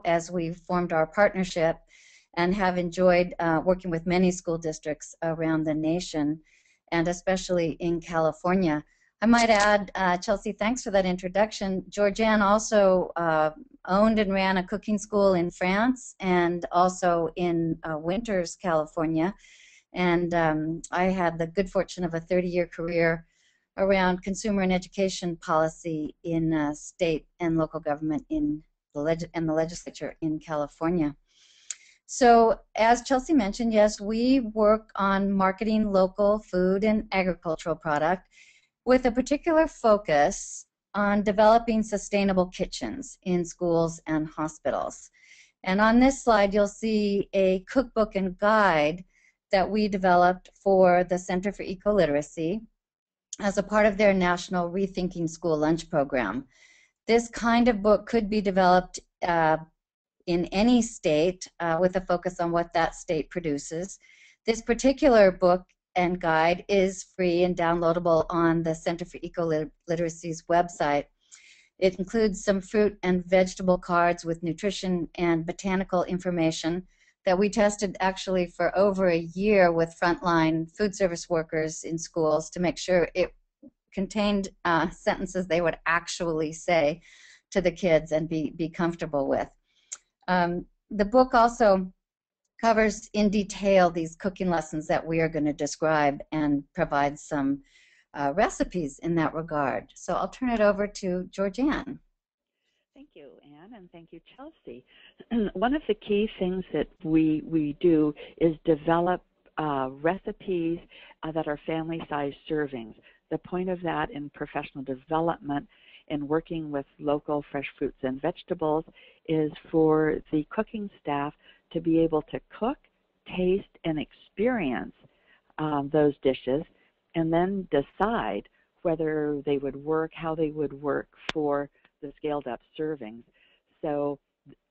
as we formed our partnership and have enjoyed working with many school districts around the nation, and especially in California. I might add, Chelsea, thanks for that introduction. Georgeanne also owned and ran a cooking school in France and also in Winters, California. And I had the good fortune of a 30-year career around consumer and education policy in state and local government in the legislature in California. So as Chelsea mentioned, yes, we work on marketing local food and agricultural product with a particular focus on developing sustainable kitchens in schools and hospitals. And on this slide, you'll see a cookbook and guide that we developed for the Center for Ecoliteracy as a part of their National Rethinking School Lunch program. This kind of book could be developed in any state with a focus on what that state produces. This particular book and guide is free and downloadable on the Center for Ecoliteracy's website. It includes some fruit and vegetable cards with nutrition and botanical information that we tested actually for over a year with frontline food service workers in schools to make sure it contained sentences they would actually say to the kids and be comfortable with. The book also covers in detail these cooking lessons that we are going to describe and provide some recipes in that regard. So I'll turn it over to Georgeanne. Thank you, Anne, and thank you, Chelsea. One of the key things that we do is develop recipes that are family-sized servings. The point of that in professional development and working with local fresh fruits and vegetables is for the cooking staff to be able to cook, taste, and experience those dishes, and then decide whether they would work, how they would work for the scaled-up servings. So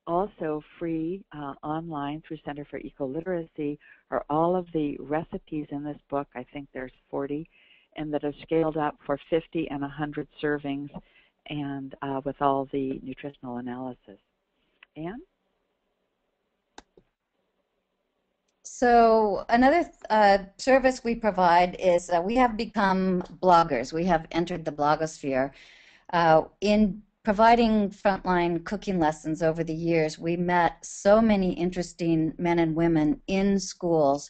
also free online through Center for Ecoliteracy are all of the recipes in this book. I think there's 40, and that are scaled up for 50 and 100 servings, and with all the nutritional analysis. Anne? So another service we provide is we have become bloggers. We have entered the blogosphere. In providing frontline cooking lessons over the years, we met so many interesting men and women in schools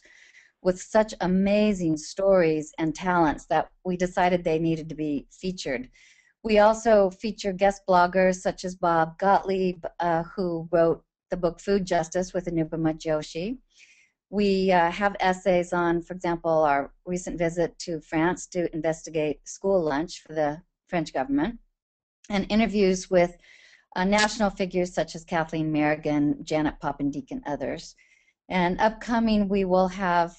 with such amazing stories and talents that we decided they needed to be featured. We also feature guest bloggers such as Bob Gottlieb, who wrote the book Food Justice with Anupama Joshi. We have essays on, for example, our recent visit to France to investigate school lunch for the French government, and interviews with national figures such as Kathleen Merrigan, Janet Poppendieck, and others. And upcoming, we will have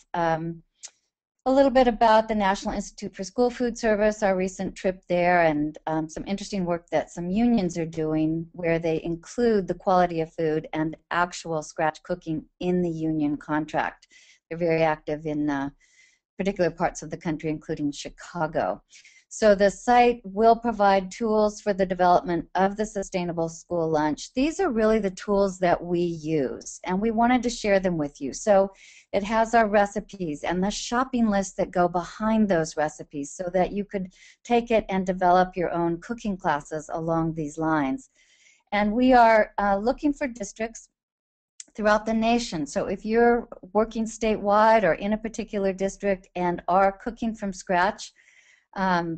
a little bit about the National Institute for School Food Service, our recent trip there, and some interesting work that some unions are doing where they include the quality of food and actual scratch cooking in the union contract. They're very active in particular parts of the country, including Chicago. So the site will provide tools for the development of the sustainable school lunch. These are really the tools that we use, and we wanted to share them with you. So it has our recipes and the shopping lists that go behind those recipes so that you could take it and develop your own cooking classes along these lines. And we are looking for districts throughout the nation. So if you're working statewide or in a particular district and are cooking from scratch,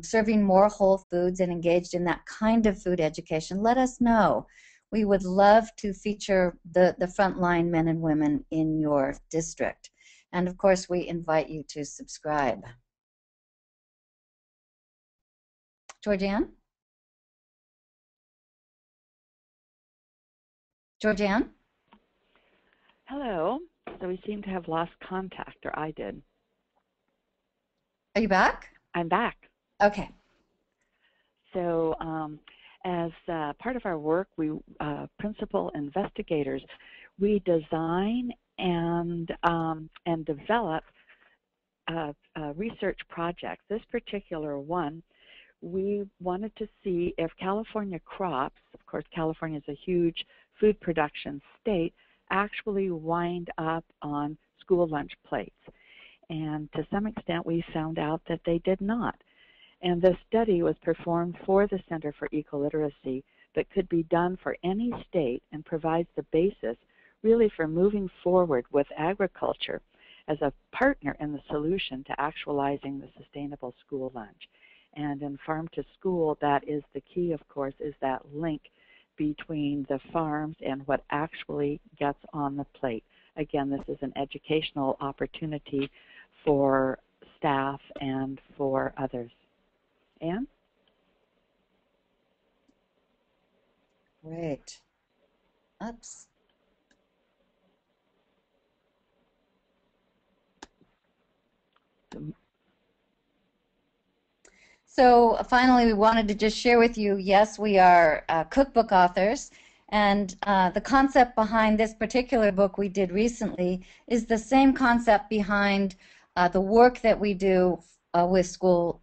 serving more whole foods and engaged in that kind of food education, let us know. We would love to feature the frontline men and women in your district. And of course, we invite you to subscribe. Georgeanne? Georgeanne? Hello. So we seem to have lost contact, or I did. Are you back? I'm back. Okay. So as part of our work, we principal investigators, we design and develop research projects. This particular one, we wanted to see if California crops, of course California is a huge food production state actually wind up on school lunch plates. And to some extent, we found out that they did not. And this study was performed for the Center for Ecoliteracy, but could be done for any state and provides the basis really for moving forward with agriculture as a partner in the solution to actualizing the sustainable school lunch. And in Farm to School, that is the key, of course, is that link between the farms and what actually gets on the plate. Again, this is an educational opportunity for staff and for others. Anne? Great. Oops. So finally, we wanted to just share with you, yes, we are cookbook authors, and the concept behind this particular book we did recently is the same concept behind the work that we do with school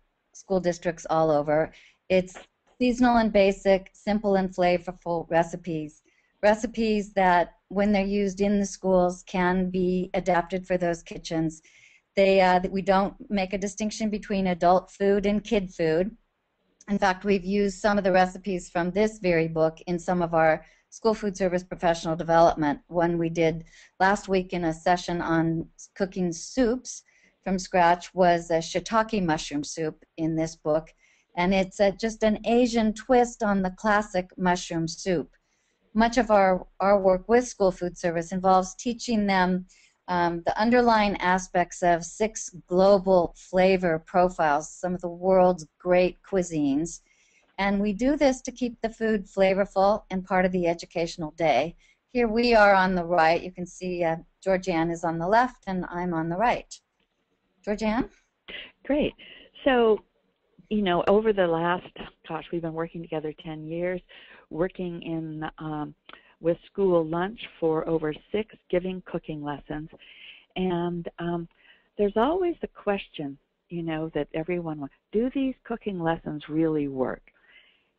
districts all over. It's seasonal and basic, simple and flavorful recipes. Recipes that, when they're used in the schools, can be adapted for those kitchens. We don't make a distinction between adult food and kid food. In fact, we've used some of the recipes from this very book in some of our school food service professional development. One we did last week in a session on cooking soups from scratch was a shiitake mushroom soup in this book, and it's just an Asian twist on the classic mushroom soup. Much of our work with school food service involves teaching them the underlying aspects of 6 global flavor profiles, some of the world's great cuisines. And we do this to keep the food flavorful and part of the educational day. Here we are on the right. You can see Georgeanne is on the left and I'm on the right. Georgeanne? Great. So, you know, over the last, we've been working together 10 years, working in with school lunch for over 6 giving cooking lessons. And there's always the question, you know, that everyone wants, do these cooking lessons really work?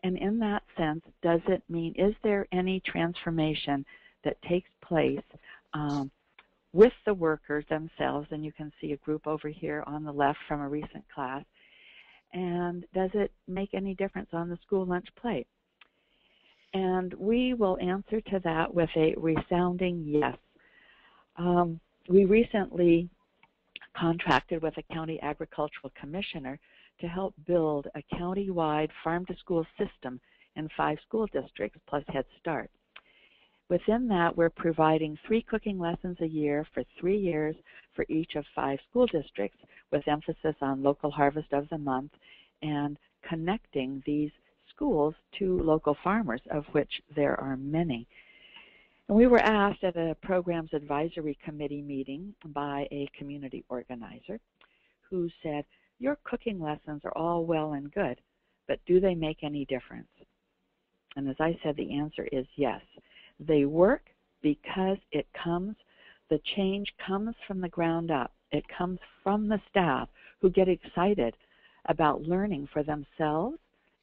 And in that sense, does it mean, is there any transformation that takes place with the workers themselves? And you can see a group over here on the left from a recent class. And does it make any difference on the school lunch plate? And we will answer to that with a resounding yes. We recently contracted with a county agricultural commissioner to help build a county-wide farm-to-school system in 5 school districts plus Head Start. Within that, we're providing 3 cooking lessons a year for 3 years for each of 5 school districts, with emphasis on local harvest of the month and connecting these schools to local farmers, of which there are many. And we were asked at a programs advisory committee meeting by a community organizer who said, your cooking lessons are all well and good, but do they make any difference? And as I said, the answer is yes. They work because the change comes from the ground up. It comes from the staff who get excited about learning for themselves,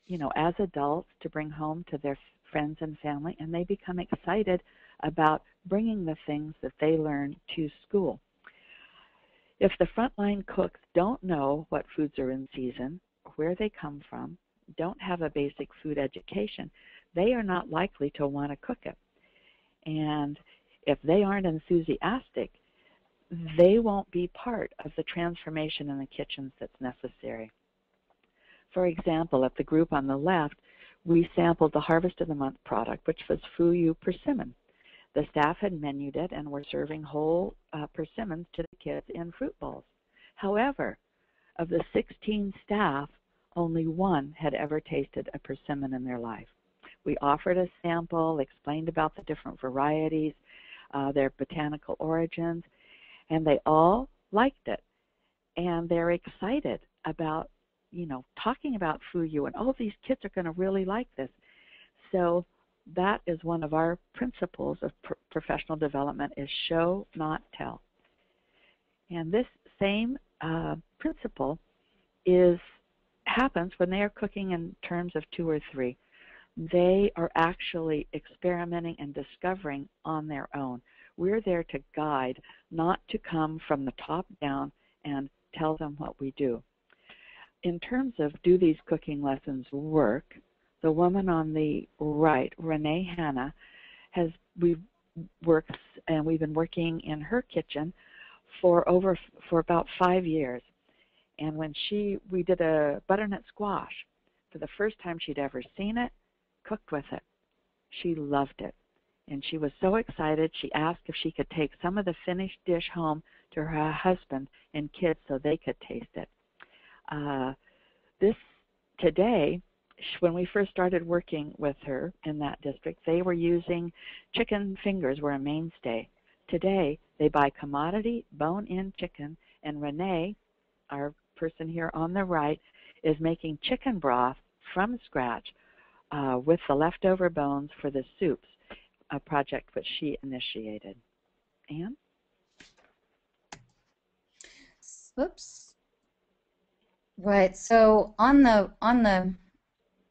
you know, as adults to bring home to their friends and family, and they become excited about bringing the things that they learn to school. If the frontline cooks don't know what foods are in season, where they come from, don't have a basic food education, they are not likely to want to cook it. And if they aren't enthusiastic, they won't be part of the transformation in the kitchens that's necessary. For example, at the group on the left, we sampled the Harvest of the Month product, which was fuyu persimmon. The staff had menued it and were serving whole persimmons to the kids in fruit bowls. However, of the 16 staff, only 1 had ever tasted a persimmon in their life. We offered a sample, explained about the different varieties, their botanical origins, and they all liked it. And they're excited about, you know, talking about fuyu, and oh, these kids are going to really like this. So that is one of our principles of professional development, is show, not tell. And this same principle happens when they are cooking in terms of 2 or 3. they are actually experimenting and discovering on their own. We're there to guide, not to come from the top down and tell them what we do. In terms of do these cooking lessons work, the woman on the right, Renee Hanna, we've been working in her kitchen for about 5 years. And when we did a butternut squash, for the first time she'd ever seen it, cooked with it. She loved it. And she was so excited, she asked if she could take some of the finished dish home to her husband and kids so they could taste it. Today, when we first started working with her in that district, they were using chicken fingers were a mainstay. Today, they buy commodity bone-in chicken, and Renee, our person here on the right, is making chicken broth from scratch with the leftover bones for the soups, a project which she initiated. Anne? Whoops. Right. So on the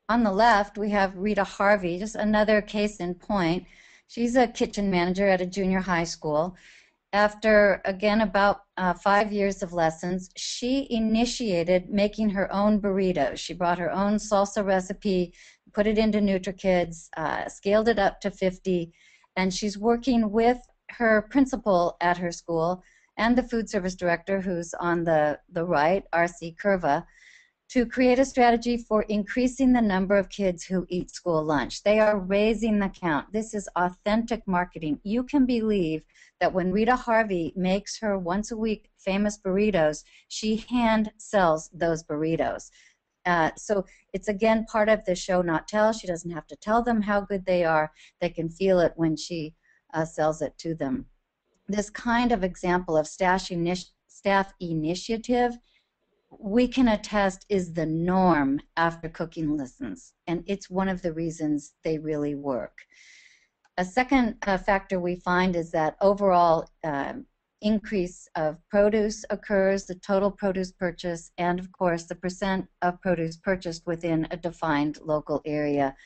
left, we have Rita Harvey, just another case in point. She's a kitchen manager at a junior high school. After, again, about 5 years of lessons, she initiated making her own burritos. She brought her own salsa recipe, put it into NutriKids, scaled it up to 50, and she's working with her principal at her school and the food service director, who's on the right, R.C. Curva, to create a strategy for increasing the number of kids who eat school lunch. They are raising the count. This is authentic marketing. You can believe that when Rita Harvey makes her once a week famous burritos, she hand sells those burritos. So it's again part of the show not tell. She doesn't have to tell them how good they are. They can feel it when she sells it to them. This kind of example of staff initiative, we can attest, is the norm after cooking lessons, and it's one of the reasons they really work. A second factor we find is that overall increase of produce occurs, the total produce purchase, and of course the percent of produce purchased within a defined local area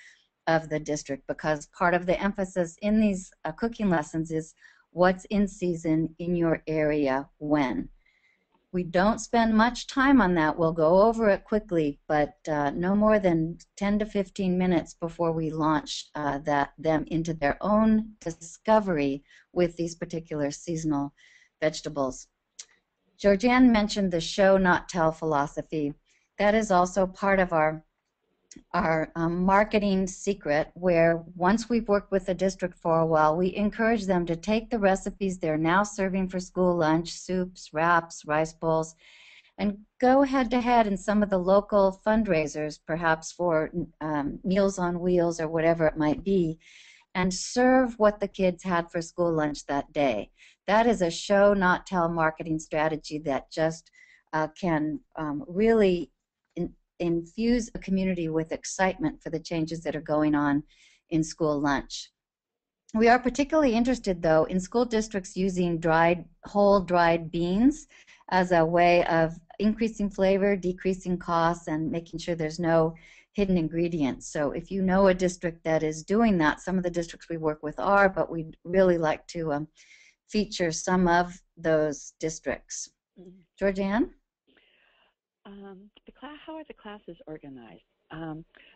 of the district, because part of the emphasis in these cooking lessons is what's in season in your area when. We don't spend much time on that. We'll go over it quickly, but no more than 10 to 15 minutes before we launch them into their own discovery with these particular seasonal vegetables. Georgeanne mentioned the show, not tell philosophy. That is also part of our marketing secret, where once we've worked with the district for a while, we encourage them to take the recipes they're now serving for school lunch, soups, wraps, rice bowls, and go head to head in some of the local fundraisers, perhaps for Meals on Wheels or whatever it might be, and serve what the kids had for school lunch that day. That is a show, not tell marketing strategy that just can really infuse a community with excitement for the changes that are going on in school lunch. We are particularly interested, though, in school districts using whole dried beans as a way of increasing flavor, decreasing costs, and making sure there's no hidden ingredients. So if you know a district that is doing that, some of the districts we work with are, but we'd really like to feature some of those districts. Georgeanne? How are the classes organized?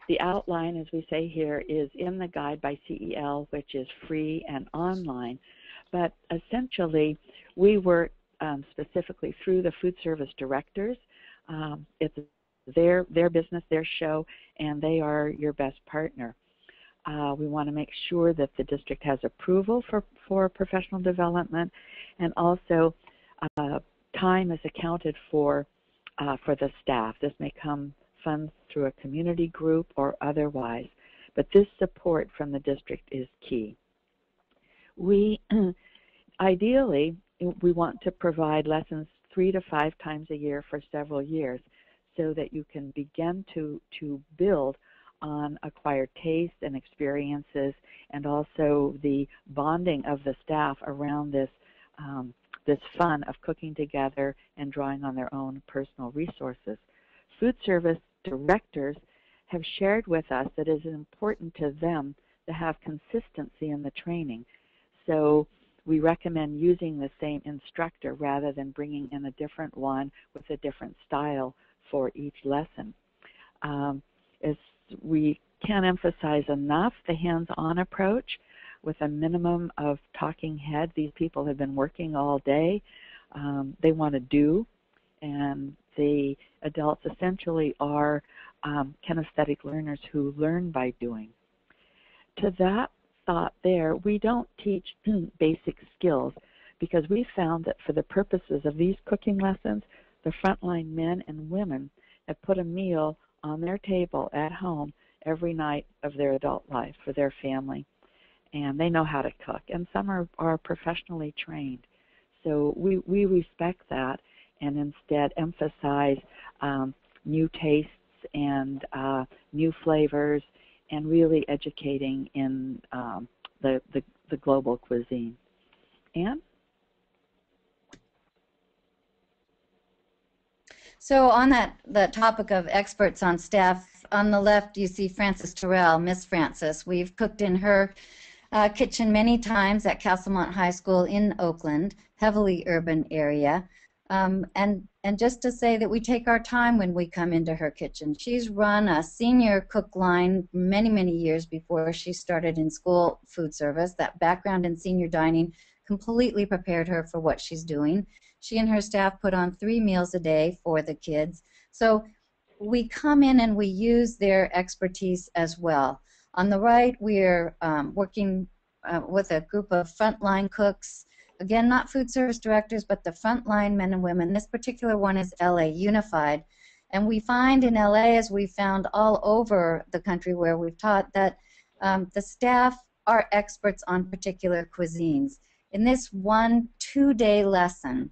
The outline, as we say here, is in the guide by CEL, which is free and online. But essentially, we work specifically through the food service directors. It's their business, their show, and they are your best partner. We want to make sure that the district has approval for professional development, and also time is accounted for the staff. This may come funds through a community group or otherwise, but this support from the district is key. We ideally, we want to provide lessons 3 to 5 times a year for several years, so that you can begin to build on acquired tastes and experiences, and also the bonding of the staff around this fun of cooking together and drawing on their own personal resources. Food service directors have shared with us that it is important to them to have consistency in the training. So we recommend using the same instructor rather than bringing in a different one with a different style for each lesson. We can't emphasize enough the hands-on approach with a minimum of talking head. These people have been working all day. They want to do, and the adults essentially are kinesthetic learners who learn by doing. To that thought there, we don't teach basic skills because we found that for the purposes of these cooking lessons, the frontline men and women have put a meal on their table at home every night of their adult life for their family, and they know how to cook, and some are professionally trained. So we respect that and instead emphasize new tastes and new flavors and really educating in the global cuisine. Anne? So on the topic of experts on staff, on the left you see Frances Terrell, Miss Frances. We've cooked in her kitchen many times at Castlemont High School in Oakland, heavily urban area. And just to say that we take our time when we come into her kitchen. She's run a senior cook line many, many years before she started in school food service. That background in senior dining completely prepared her for what she's doing. She and her staff put on 3 meals a day for the kids. So we come in and we use their expertise as well. On the right, we're working with a group of frontline cooks. Again, not food service directors, but the frontline men and women. This particular one is LA Unified. And we find in LA, as we found all over the country where we've taught, that the staff are experts on particular cuisines. In this 1 2-day lesson,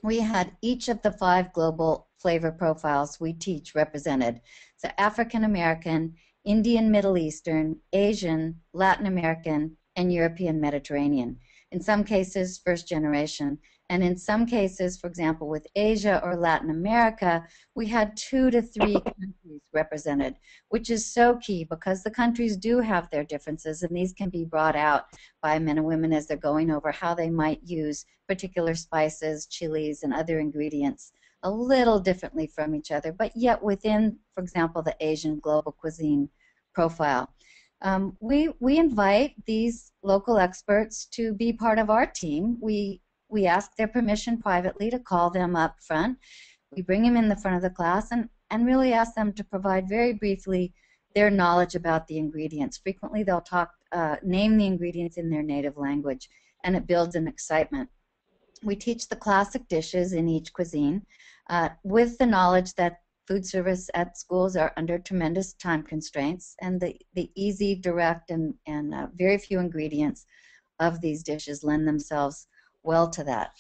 we had each of the 5 global flavor profiles we teach represented. So African American, Indian Middle Eastern, Asian, Latin American, and European Mediterranean. In some cases, first generation. And in some cases, for example, with Asia or Latin America, we had 2 to 3 countries represented, which is so key because the countries do have their differences, and these can be brought out by men and women as they're going over how they might use particular spices, chilies, and other ingredients a little differently from each other, but yet within, for example, the Asian global cuisine profile. We invite these local experts to be part of our team. We ask their permission privately to call them up front. We bring them in the front of the class and really ask them to provide very briefly their knowledge about the ingredients. Frequently they'll name the ingredients in their native language, and it builds an excitement. We teach the classic dishes in each cuisine with the knowledge that food service at schools are under tremendous time constraints, and the easy, direct, and very few ingredients of these dishes lend themselves well to that.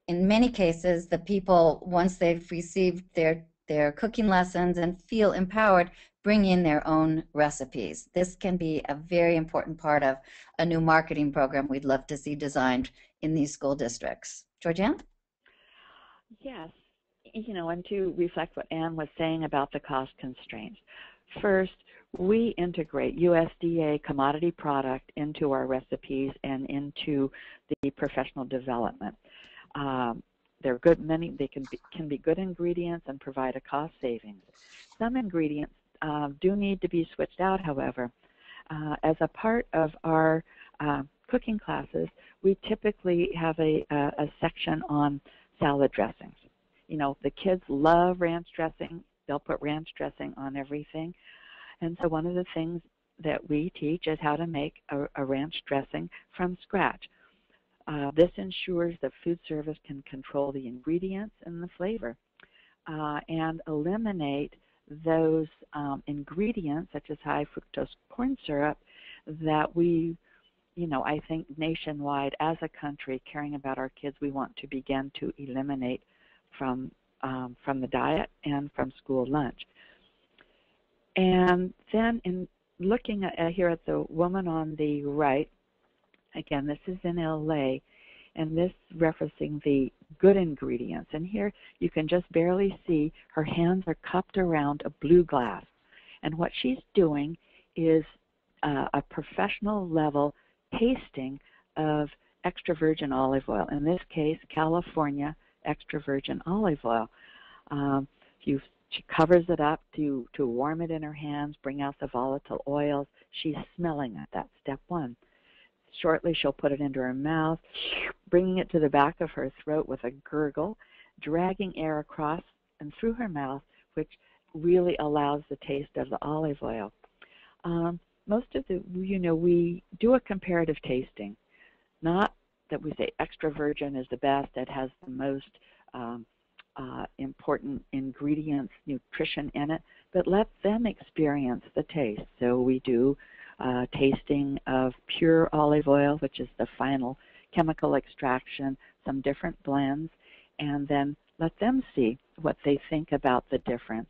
In many cases, the people, once they've received their cooking lessons and feel empowered, bring in their own recipes. This can be a very important part of a new marketing program we'd love to see designed in these school districts. Georgeanne? Yes. You know, and to reflect what Anne was saying about the cost constraints. First, we integrate USDA commodity product into our recipes and into the professional development. They're good. They can be good ingredients and provide a cost savings. Some ingredients do need to be switched out, however. As a part of our cooking classes, we typically have a section on salad dressings. You know, the kids love ranch dressing. They'll put ranch dressing on everything. And so one of the things that we teach is how to make a ranch dressing from scratch. This ensures that food service can control the ingredients and the flavor and eliminate those ingredients, such as high fructose corn syrup, that we, you know, I think nationwide as a country caring about our kids, we want to begin to eliminate from the diet and from school lunch. And then in looking at here at the woman on the right, again, this is in LA, and this referencing the good ingredients. And here you can just barely see her hands are cupped around a blue glass. And what she's doing is a professional level tasting of extra virgin olive oil. In this case, California extra virgin olive oil. She covers it up to warm it in her hands, bring out the volatile oils. She's smelling it. That's step one. Shortly, she'll put it into her mouth, bringing it to the back of her throat with a gurgle, dragging air across and through her mouth, which really allows the taste of the olive oil. Most of the, we do a comparative tasting. Not that we say extra virgin is the best, that has the most important ingredients, nutrition in it, but let them experience the taste. So we do tasting of pure olive oil, which is the final chemical extraction, some different blends, and then let them see what they think about the difference.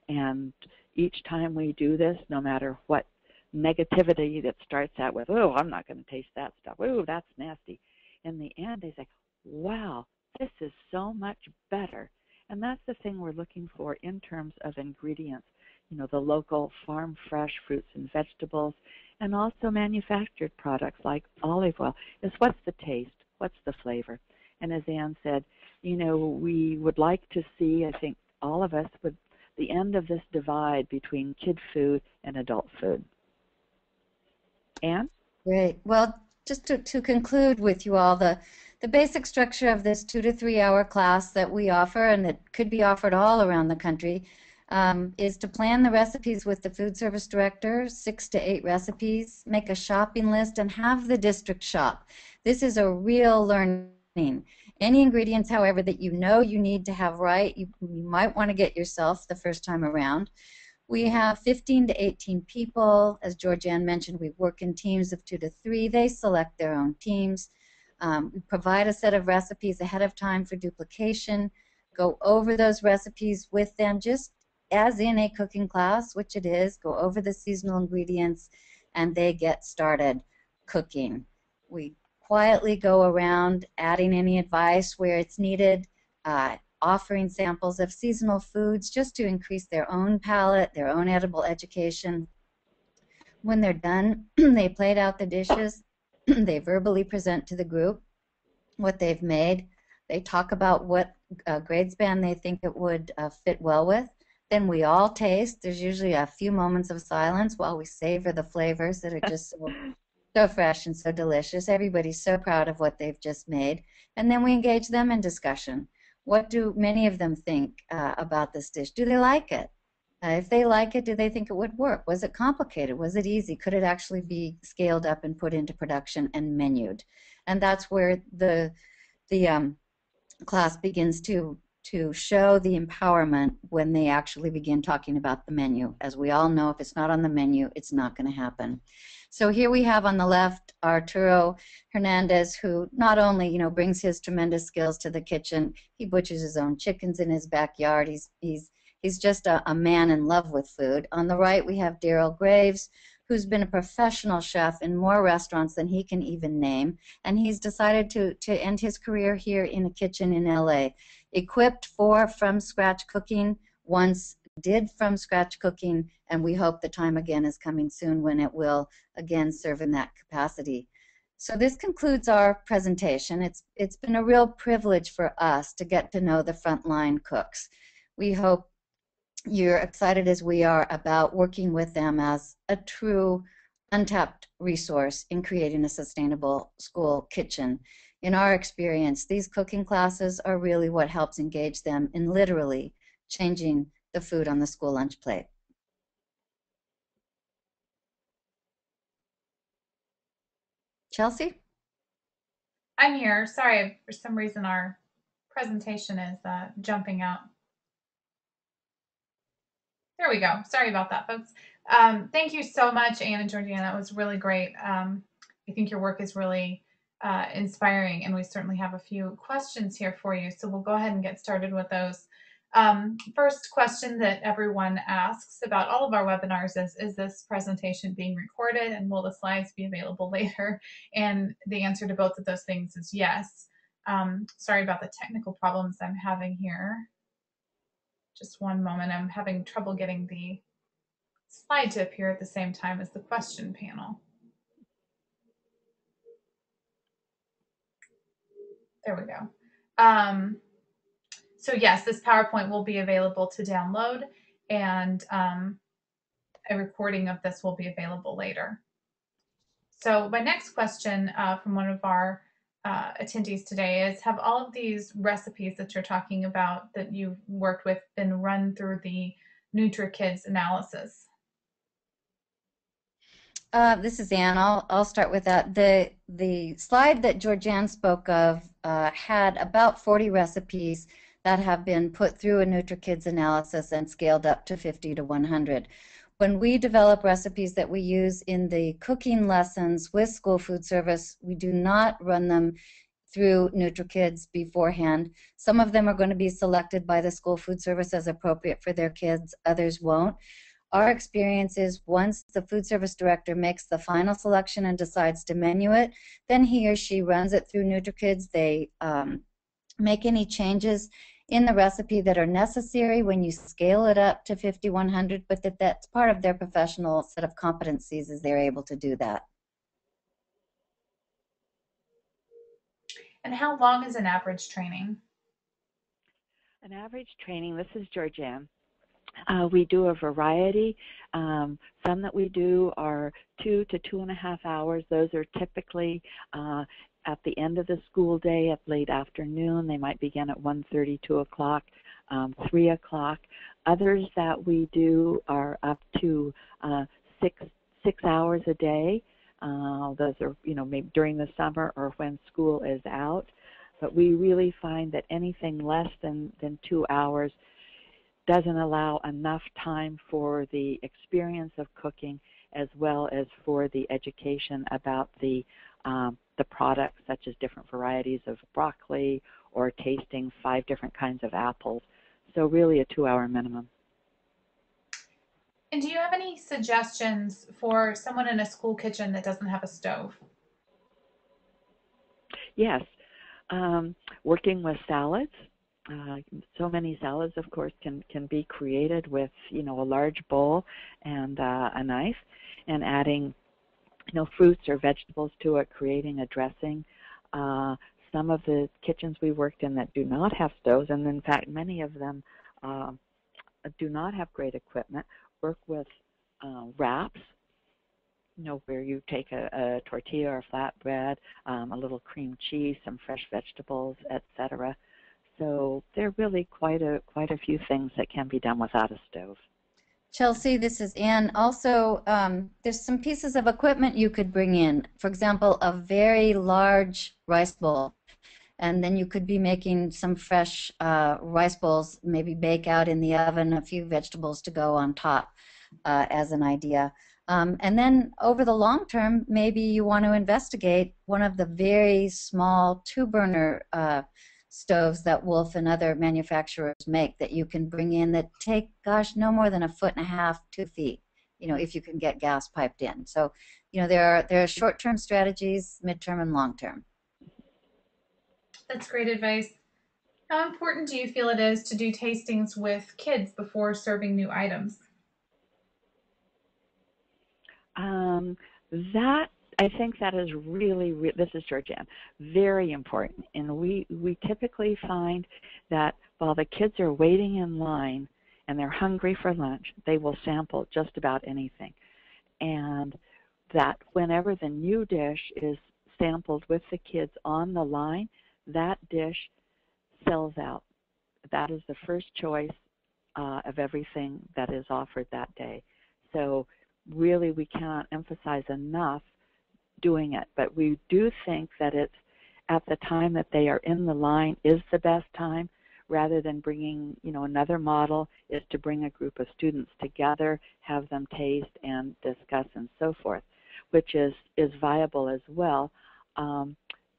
And each time we do this, no matter what negativity that starts out with, oh, I'm not going to taste that stuff, oh, that's nasty, in the end they say, wow, this is so much better. And that's the thing we're looking for in terms of ingredients, the local farm fresh fruits and vegetables, and also manufactured products like olive oil, is what's the taste, what's the flavor. And as Anne said, we would like to see, I think all of us, would the end of this divide between kid food and adult food. Anne? Great. Well, just to conclude with you all, the basic structure of this 2 to 3 hour class that we offer, and it could be offered all around the country, is to plan the recipes with the food service director, 6 to 8 recipes, make a shopping list, and have the district shop. This is a real learning. Any ingredients, however, that you need to have right, you might want to get yourself the first time around. We have 15 to 18 people. As Georgeanne mentioned, we work in teams of 2 to 3. They select their own teams. We provide a set of recipes ahead of time for duplication, go over those recipes with them just as in a cooking class, which it is, go over the seasonal ingredients, and they get started cooking. We quietly go around adding any advice where it's needed, offering samples of seasonal foods just to increase their own palate, their own edible education. When they're done, they plate out the dishes. They verbally present to the group what they've made. They talk about what grade span they think it would fit well with. Then we all taste. There's usually a few moments of silence while we savor the flavors that are just so fresh and so delicious. Everybody's so proud of what they've just made. And then we engage them in discussion. What do many of them think about this dish? Do they like it? If they like it, do they think it would work? Was it complicated? Was it easy? Could it actually be scaled up and put into production and menued? And that's where the class begins to show the empowerment when they actually begin talking about the menu. As we all know, if it's not on the menu, it's not going to happen. So here we have on the left Arturo Hernandez, who not only brings his tremendous skills to the kitchen, he butchers his own chickens in his backyard. He's just a man in love with food. On the right we have Daryl Graves, who's been a professional chef in more restaurants than he can even name, and he's decided to end his career here in a kitchen in LA. Equipped for from-scratch cooking, once did from-scratch cooking, and we hope the time again is coming soon when it will again serve in that capacity. So this concludes our presentation. It's been a real privilege for us to get to know the frontline cooks. We hope you're excited as we are about working with them as a true untapped resource in creating a sustainable school kitchen. In our experience, these cooking classes are really what helps engage them in literally changing the food on the school lunch plate. Chelsea? I'm here. Sorry, for some reason our presentation is jumping out. There we go. Sorry about that, folks. Thank you so much, Anne and Georgeanne. That was really great. I think your work is really inspiring, and we certainly have a few questions here for you. So we'll go ahead and get started with those. First question that everyone asks about all of our webinars is this presentation being recorded, and will the slides be available later? And the answer to both of those things is yes. Sorry about the technical problems I'm having here. Just one moment. I'm having trouble getting the slide to appear at the same time as the question panel. There we go. So yes, this PowerPoint will be available to download, and a recording of this will be available later. So my next question from one of our attendees today is, have all of these recipes that you're talking about that you've worked with been run through the NutriKids analysis? This is Anne. I'll start with that. The slide that Georgeanne spoke of had about 40 recipes that have been put through a NutriKids analysis and scaled up to 50 to 100. When we develop recipes that we use in the cooking lessons with school food service, we do not run them through NutriKids beforehand. Some of them are going to be selected by the school food service as appropriate for their kids, others won't. Our experience is once the food service director makes the final selection and decides to menu it, then he or she runs it through NutriKids. They make any changes in the recipe that are necessary when you scale it up to 5100, but that's part of their professional set of competencies is they're able to do that. And how long is an average training? An average training, this is Georgeanne. We do a variety. Some that we do are 2 to 2.5 hours. Those are typically at the end of the school day, at late afternoon. They might begin at 1:30, 2 o'clock, 3 o'clock. Others that we do are up to 6 hours a day. Those are, maybe during the summer or when school is out. But we really find that anything less than 2 hours doesn't allow enough time for the experience of cooking as well as for the education about the products, such as different varieties of broccoli or tasting 5 different kinds of apples. So really a 2-hour minimum. And do you have any suggestions for someone in a school kitchen that doesn't have a stove? Yes. Working with salads. So many salads, of course, can be created with, a large bowl and a knife, and adding, fruits or vegetables to it, creating a dressing. Some of the kitchens we worked in that do not have stoves, and in fact, many of them do not have great equipment, work with wraps, where you take a tortilla or flatbread, a little cream cheese, some fresh vegetables, etc. So there are really quite a few things that can be done without a stove. Chelsea, this is Anne. Also, there's some pieces of equipment you could bring in. For example, a very large rice bowl. And then you could be making some fresh rice bowls, maybe bake out in the oven a few vegetables to go on top as an idea. And then over the long term, maybe you want to investigate one of the very small 2-burner stoves that Wolf and other manufacturers make that you can bring in that take, gosh, no more than 1.5 feet, 2 feet, if you can get gas piped in. So, there are short-term strategies, mid-term and long-term. That's great advice. How important do you feel it is to do tastings with kids before serving new items? I think that is really, this is Georgeanne, very important. And we typically find that while the kids are waiting in line and they're hungry for lunch, they will sample just about anything. And that whenever the new dish is sampled with the kids on the line, that dish sells out. That is the first choice of everything that is offered that day. So really we cannot emphasize enough doing it, but we do think that it's at the time that they are in the line is the best time, rather than bringing, another model is to bring a group of students together, have them taste and discuss and so forth, which is viable as well.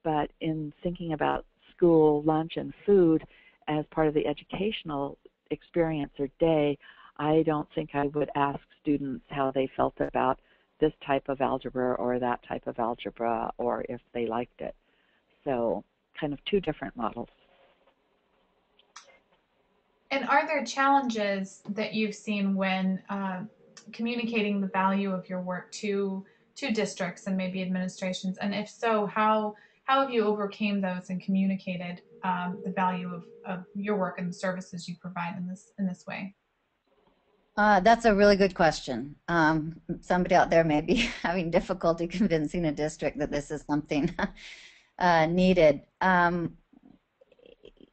But in thinking about school lunch and food as part of the educational experience or day, I don't think I would ask students how they felt about this type of algebra or that type of algebra, or if they liked it. So kind of 2 different models. And are there challenges that you've seen when communicating the value of your work to districts and maybe administrations? And if so, how have you overcame those and communicated the value of your work and the services you provide in this way? That's a really good question. Somebody out there may be having difficulty convincing a district that this is something needed.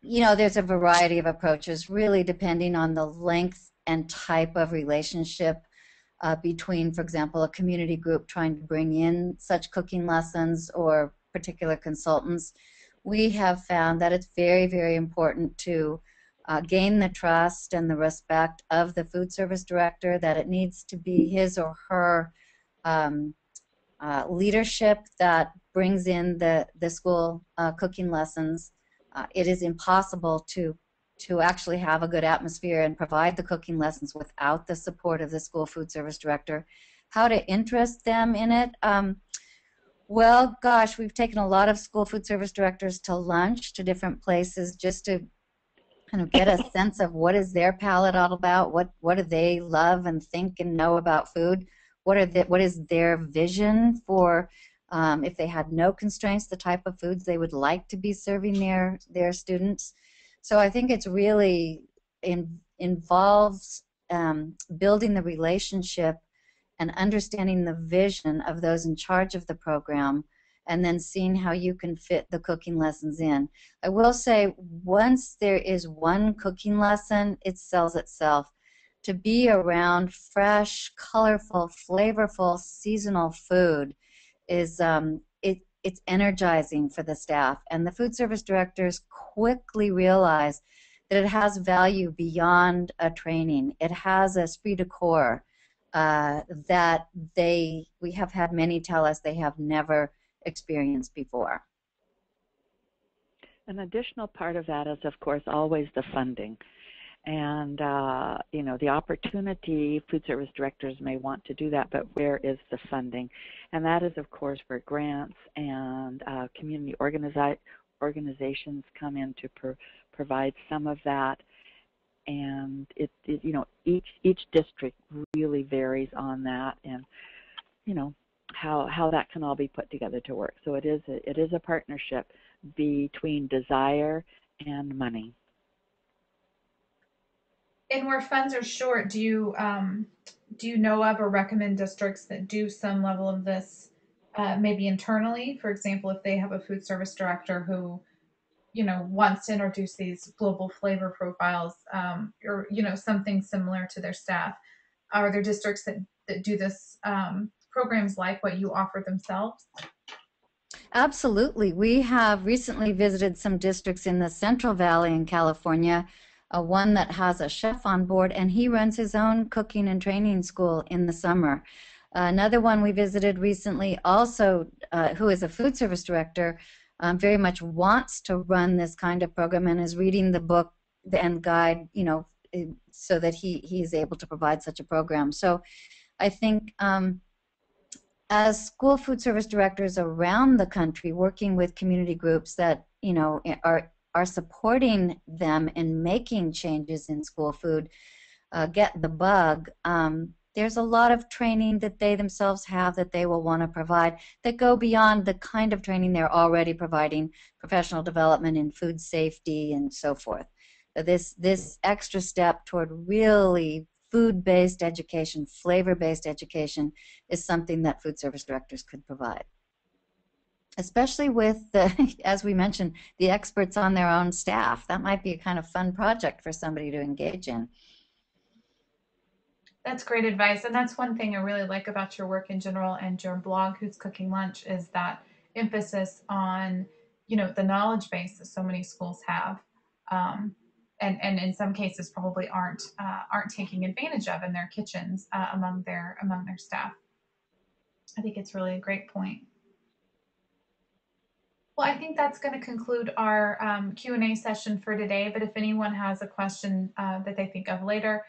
There's a variety of approaches, really depending on the length and type of relationship between, for example, a community group trying to bring in such cooking lessons or particular consultants. We have found that it's very, very important to gain the trust and the respect of the food service director, that it needs to be his or her leadership that brings in the school cooking lessons. It is impossible to actually have a good atmosphere and provide the cooking lessons without the support of the school food service director. How to interest them in it? Well, gosh, we've taken a lot of school food service directors to lunch to different places just to kind of get a sense of what is their palate all about, what do they love and think and know about food, what is their vision for if they had no constraints, the type of foods they would like to be serving their students. So I think it's really involves building the relationship and understanding the vision of those in charge of the program, and then seeing how you can fit the cooking lessons in. I will say, once there is one cooking lesson, it sells itself. To be around fresh, colorful, flavorful, seasonal food is it's energizing for the staff, and the food service directors quickly realize that it has value beyond a training. It has a esprit de corps that we have had many tell us they have never experienced before. An additional part of that is, of course, always the funding. And, the opportunity, food service directors may want to do that, but where is the funding? And that is, of course, where grants and community organizations come in to provide some of that. And each district really varies on that, and how that can all be put together to work. So it is a partnership between desire and money. And where funds are short, do you know of or recommend districts that do some level of this maybe internally? For example, if they have a food service director who wants to introduce these global flavor profiles, or something similar to their staff, are there districts that do this programs like what you offer themselves? Absolutely. We have recently visited some districts in the Central Valley in California, one that has a chef on board, and he runs his own cooking and training school in the summer. Another one we visited recently, also who is a food service director, very much wants to run this kind of program and is reading the book and guide, so that he is able to provide such a program. So I think as school food service directors around the country, working with community groups that are supporting them in making changes in school food, get the bug. There's a lot of training that they themselves have that they will want to provide that go beyond the kind of training they're already providing, professional development in food safety and so forth. This extra step toward really food-based education, flavor-based education, is something that food service directors could provide. Especially with, as we mentioned, the experts on their own staff. That might be a kind of fun project for somebody to engage in. That's great advice, and that's one thing I really like about your work in general and your blog, Who's Cooking Lunch, is that emphasis on, the knowledge base that so many schools have, and in some cases probably aren't taking advantage of in their kitchens among their staff. I think it's really a great point. Well, I think that's going to conclude our Q&A session for today. But if anyone has a question that they think of later,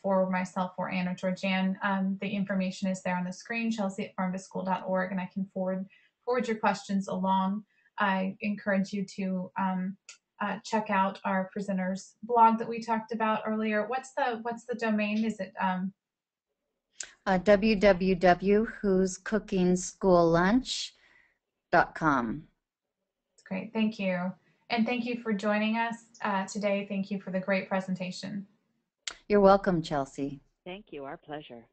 for myself or Anne or Georgeanne, the information is there on the screen, chelsea@farmtoschool.org, and I can forward your questions along. I encourage you to check out our presenters blog that we talked about earlier. What's the domain? Is it www.whoscookingsschoollunch.com. That's great. Thank you. And thank you for joining us today. Thank you for the great presentation. You're welcome, Chelsea. Thank you. Our pleasure.